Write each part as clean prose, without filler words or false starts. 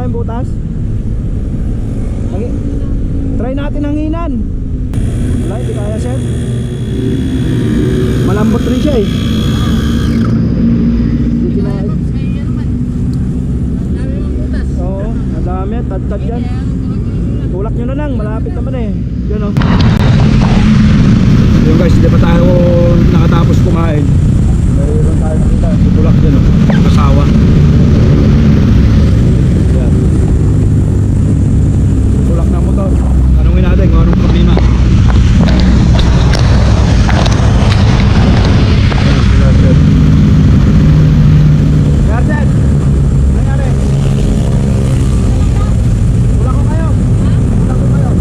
yung butas? Try natin hanginan. Wala, hindi kaya sir. Malambot rin siya eh. Oo, madami, tad-tad yan. Tulak nyo na lang, malapit naman eh. Yun o. Yun guys, hindi pa tayo nakatapos kumain. Mayroon tayo nakita, tulak dyan o. Kasawa. Yan. Tulak na motor. Tanungin natin kung anong problema. Garden! Nangyari? Tulak ko kayo. Tulak ko kayo.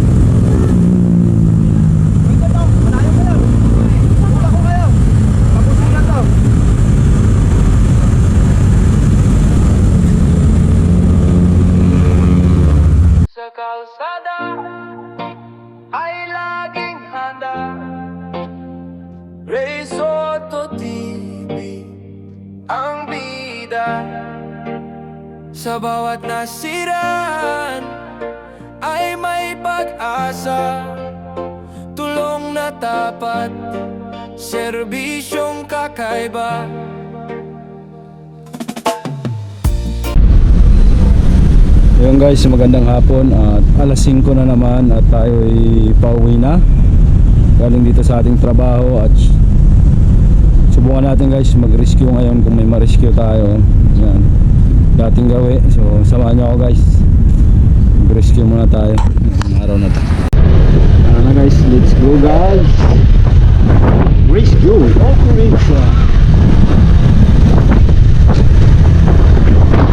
Dito to, malayo kayo. Tulak ko kayo. Tapusin na to. Sa kalsada ay laging handa. Ray Soto TV ang bida. Sa bawat nasiraan ay may pag-asa. Tulong na tapat, serbisyong kakaiba. Ayun guys, magandang hapon at alas 5 na naman at tayo ay pauwi na galing dito sa ating trabaho at subukan natin guys mag-rescue ngayon kung may ma-rescue tayo. Yan, dating gawi. So samahan nyo ako guys, mag-rescue muna tayo ngayong araw na to. Ano na guys, let's go guys, rescue operation.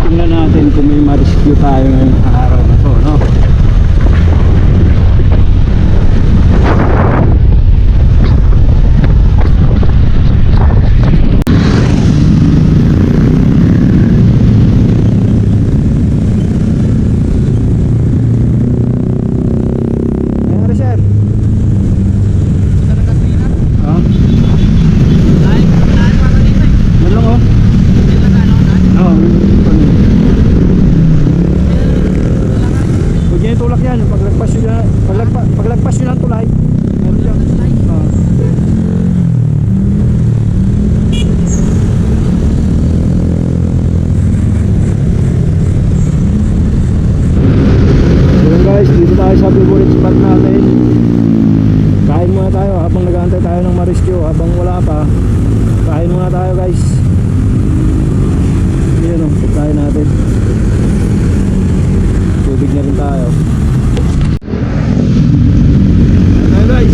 Tingnan natin kung may ma-rescue tayo ngayong araw na to, no? Nangyari sir? Ha? Yan lang oh. Oo. Huwag niya itulak yan. Paglagpas nyo ng tulay. Meron dyan. Yun guys, dito tayo sa favorite spot natin. Kain muna tayo habang nag-aantay tayo ng ma-rescue. Habang wala pa, kain muna tayo guys. Yan o, pagkain natin. Tubig na rin tayo. Ayan guys.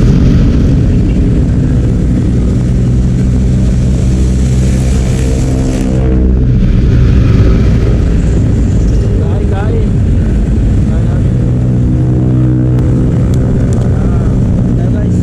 Kain, kain. Kain natin. Ayan guys.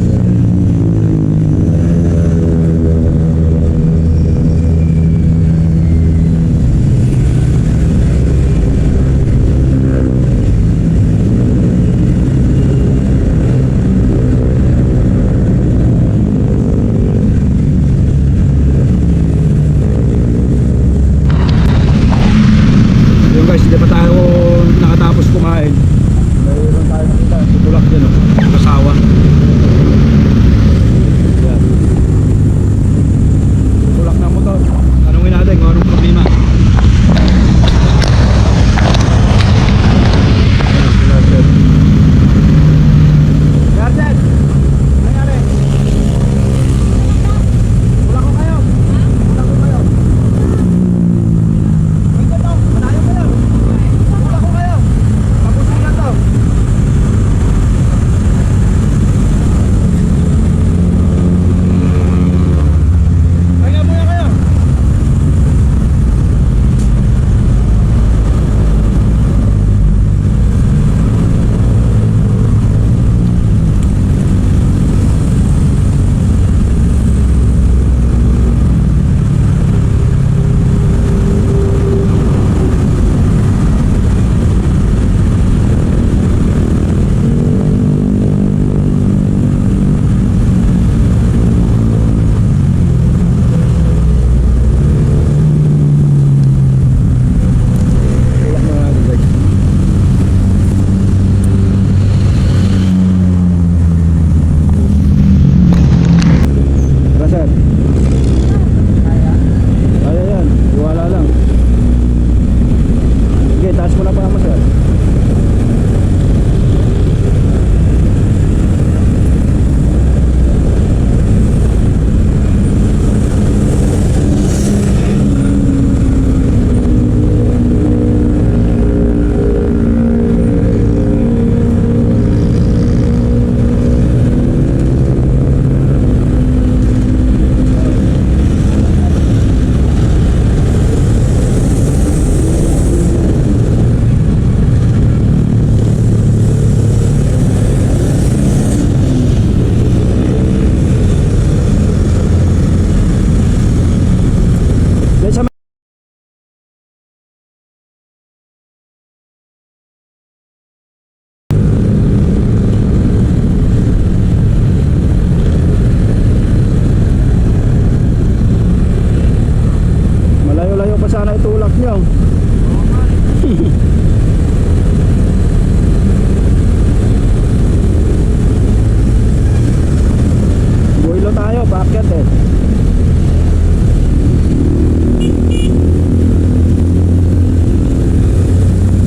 paakyat eh.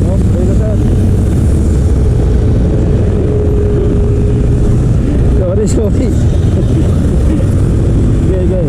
Okay na sir. Sorry. Okay.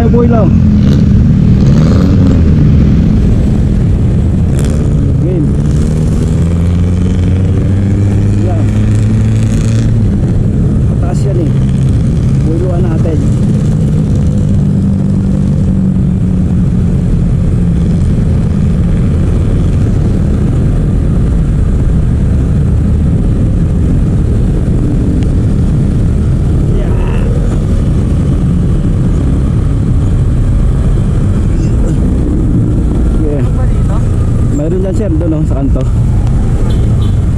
Builo. Game. Yan. Mataas yan eh. Builuan natin. Mayroon dyan sir, doon sa kanto.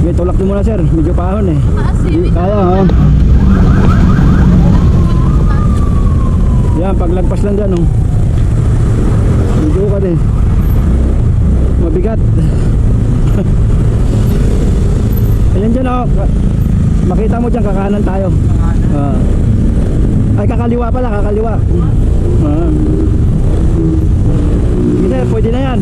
Okay, tulak din muna sir, medyo pahon eh. Kaya oh. Yan, paglagpas lang dyan oh. Medyo ka din. Mabigat. Ayan dyan oh. Makita mo dyan, kakanan tayo. Ay, kakaliwa pala, kakaliwa. Sige sir, pwede na yan.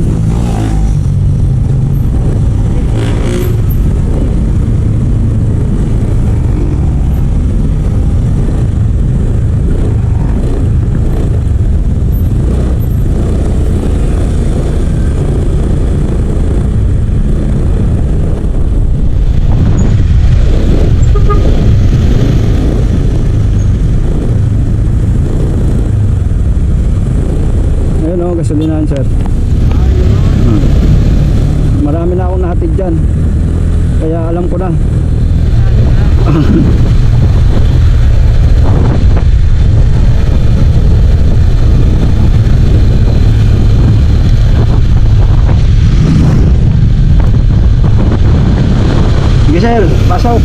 Gasolinahan sir. Marami na akong nahatid dyan, kaya alam ko na. Sige sir, pasok.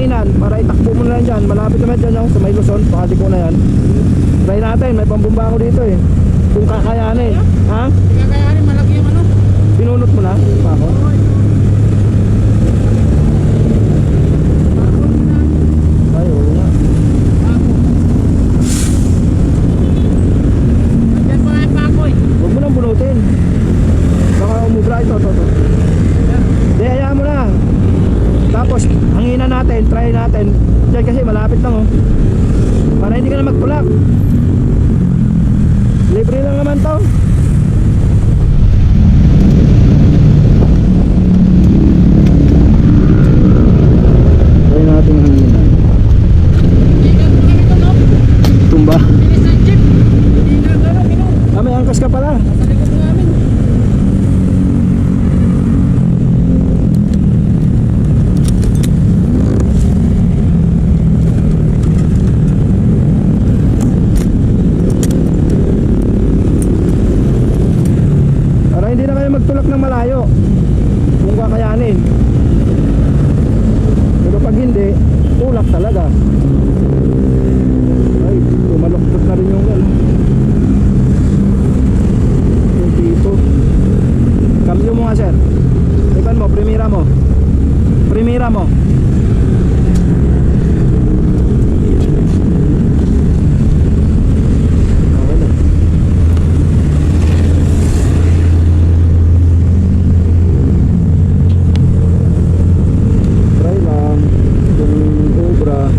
hanginan para itakbo mo na lang dyan. Malapit naman dyan sa may Luzon, pakati ko na yan. Try natin, may pambumba ako dito eh. Kung kakayanin. Ha? Hindi kakayanin, malaki yung ano. Binunot mo na? Pa ako? Ay, oo nga. Nandiyan pa nga yung pakoy. Huwag mo nang bunutin. Baka umubra ito. Di, hayaan mo na. Tapos, hanginan natin, try natin. Diyan kasi malapit lang oh. Para hindi ka na magpulak. Libre lang naman to. Try natin hanginan. Hindi ka ito, no? Tumba. Bilis ng jeep. Hindi ka gano'n, Pino. Ah, may angkas ka pala. Sa likod namin. Para hindi na kayo magtulak ng malayo kung kakayanin. Pero pag hindi, tulak talaga. Ay, tumaloktot na rin yung ano. Yung dito. Cambio mo nga sir. Ikan mo, primera mo. Primera mo. Okay na. Try lang yung Cobra.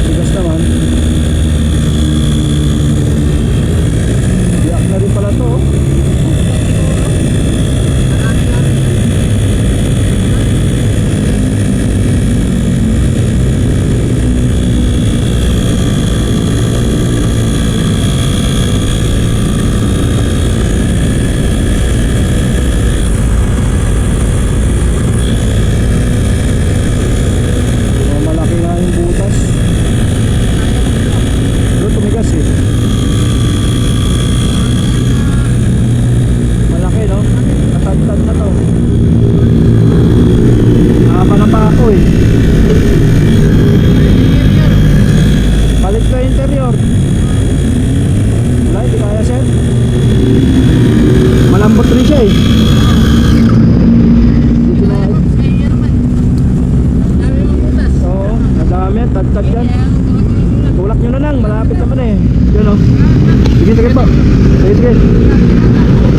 Bigas naman. Biyak na rin pala to. Malaki nga yung butas. Pero tumigas eh. Malaki no? Katad-tad na to. Haba na pa ako eh. Palit ko yung interior. Wala, hindi kaya sir. Malambot rin siya eh. Hindi kinaya. Kaya naman. Ang dami mong butas. Oo, madami. Tad-tad yan. Kaya ako makapagsulat. Tulak nyo na lang, malapit naman eh. Yun o. Sige, sige po. Sige, sige.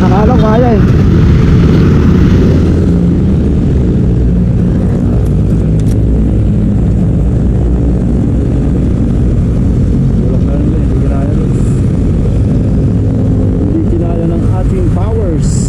Akala ko kaya eh. Tulak na rin eh, hindi kinaya rin. Hindi kinaya ng ating powers.